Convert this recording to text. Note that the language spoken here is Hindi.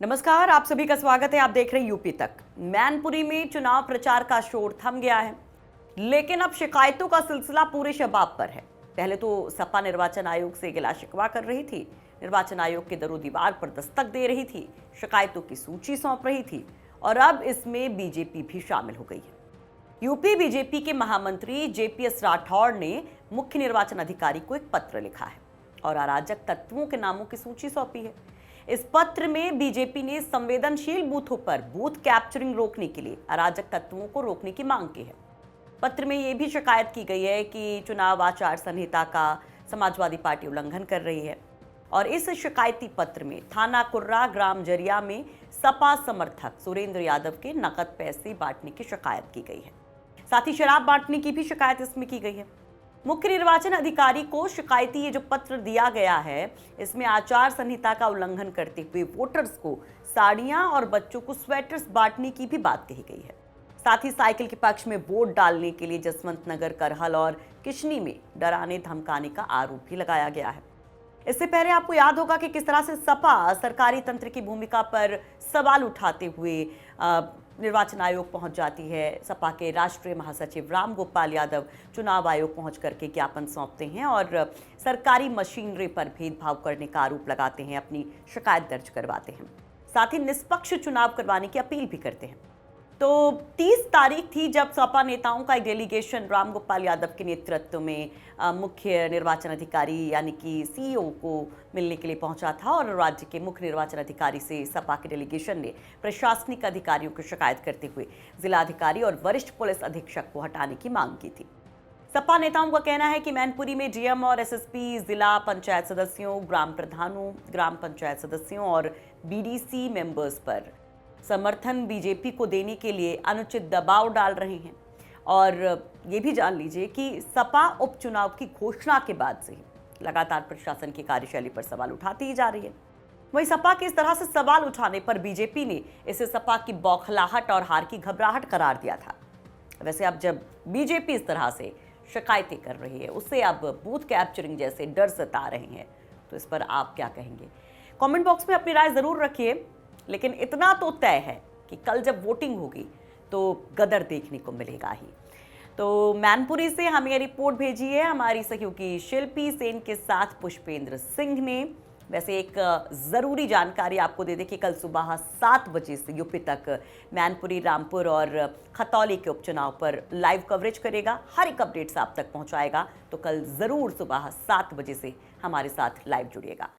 नमस्कार, आप सभी का स्वागत है। आप देख रहे हैं यूपी तक। मैनपुरी में चुनाव प्रचार का शोर थम गया है, लेकिन अब शिकायतों का सिलसिला पूरे शबाब पर है। पहले तो सपा निर्वाचन आयोग से गिला शिकवा कर रही थी, निर्वाचन आयोग के दरों दीवार पर दस्तक दे रही थी, शिकायतों की सूची सौंप रही थी और अब इसमें बीजेपी भी शामिल हो गई है। यूपी बीजेपी के महामंत्री जेपीएस राठौड़ ने मुख्य निर्वाचन अधिकारी को एक पत्र लिखा है और अराजक तत्वों के नामों की सूची सौंपी है। इस पत्र में बीजेपी ने संवेदनशील बूथों पर बूथ कैप्चरिंग रोकने के लिए अराजक तत्वों को रोकने की मांग की है। पत्र में यह भी शिकायत की गई है कि चुनाव आचार संहिता का समाजवादी पार्टी उल्लंघन कर रही है और इस शिकायती पत्र में थाना कुर्रा ग्राम जरिया में सपा समर्थक सुरेंद्र यादव के नकद पैसे बांटने की शिकायत की गई है। साथ ही शराब बांटने की भी शिकायत इसमें की गई है। मुख्य निर्वाचन अधिकारी को शिकायती ये जो पत्र दिया गया है, इसमें आचार संहिता का उल्लंघन करते हुए वोटर्स को साड़ियां और बच्चों को स्वेटर्स बांटने की भी बात कही गई है। साथ ही साइकिल के पक्ष में वोट डालने के लिए जसवंत नगर, करहल और किशनी में डराने धमकाने का आरोप भी लगाया गया है। इससे पहले आपको याद होगा कि किस तरह से सपा सरकारी तंत्र की भूमिका पर सवाल उठाते हुए निर्वाचन आयोग पहुंच जाती है। सपा के राष्ट्रीय महासचिव राम गोपाल यादव चुनाव आयोग पहुंच करके ज्ञापन सौंपते हैं और सरकारी मशीनरी पर भेदभाव करने का आरोप लगाते हैं, अपनी शिकायत दर्ज करवाते हैं। साथ ही निष्पक्ष चुनाव करवाने की अपील भी करते हैं। तो 30 तारीख थी जब सपा नेताओं का एक डेलीगेशन राम गोपाल यादव के नेतृत्व में मुख्य निर्वाचन अधिकारी यानी कि सीईओ को मिलने के लिए पहुंचा था और राज्य के मुख्य निर्वाचन अधिकारी से सपा के डेलीगेशन ने प्रशासनिक अधिकारियों की शिकायत करते हुए जिलाधिकारी और वरिष्ठ पुलिस अधीक्षक को हटाने की मांग की थी। सपा नेताओं का कहना है कि मैनपुरी में डीएम और एसएसपी, जिला पंचायत सदस्यों, ग्राम प्रधानों, ग्राम पंचायत सदस्यों और बीडीसी मेंबर्स पर समर्थन बीजेपी को देने के लिए अनुचित दबाव डाल रहे हैं। और ये भी जान लीजिए कि सपा उपचुनाव की घोषणा के बाद से ही लगातार प्रशासन की कार्यशैली पर सवाल उठाती ही जा रही है। वहीं सपा के इस तरह से सवाल उठाने पर बीजेपी ने इसे सपा की बौखलाहट और हार की घबराहट करार दिया था। वैसे अब जब बीजेपी इस तरह से शिकायतें कर रही है, उससे अब बूथ कैप्चरिंग जैसे डर सता रहे हैं, तो इस पर आप क्या कहेंगे? कमेंट बॉक्स में अपनी राय जरूर रखिए। लेकिन इतना तो तय है कि कल जब वोटिंग होगी तो गदर देखने को मिलेगा ही। तो मैनपुरी से हमें रिपोर्ट भेजी है हमारी सहयोगी शिल्पी सेन के साथ पुष्पेंद्र सिंह ने। वैसे एक ज़रूरी जानकारी आपको दे दें कि कल सुबह 7 बजे से यूपी तक मैनपुरी, रामपुर और खतौली के उपचुनाव पर लाइव कवरेज करेगा। हर एक अपडेट्स आप तक पहुंचाएगा, तो कल ज़रूर सुबह 7 बजे से हमारे साथ लाइव जुड़िएगा।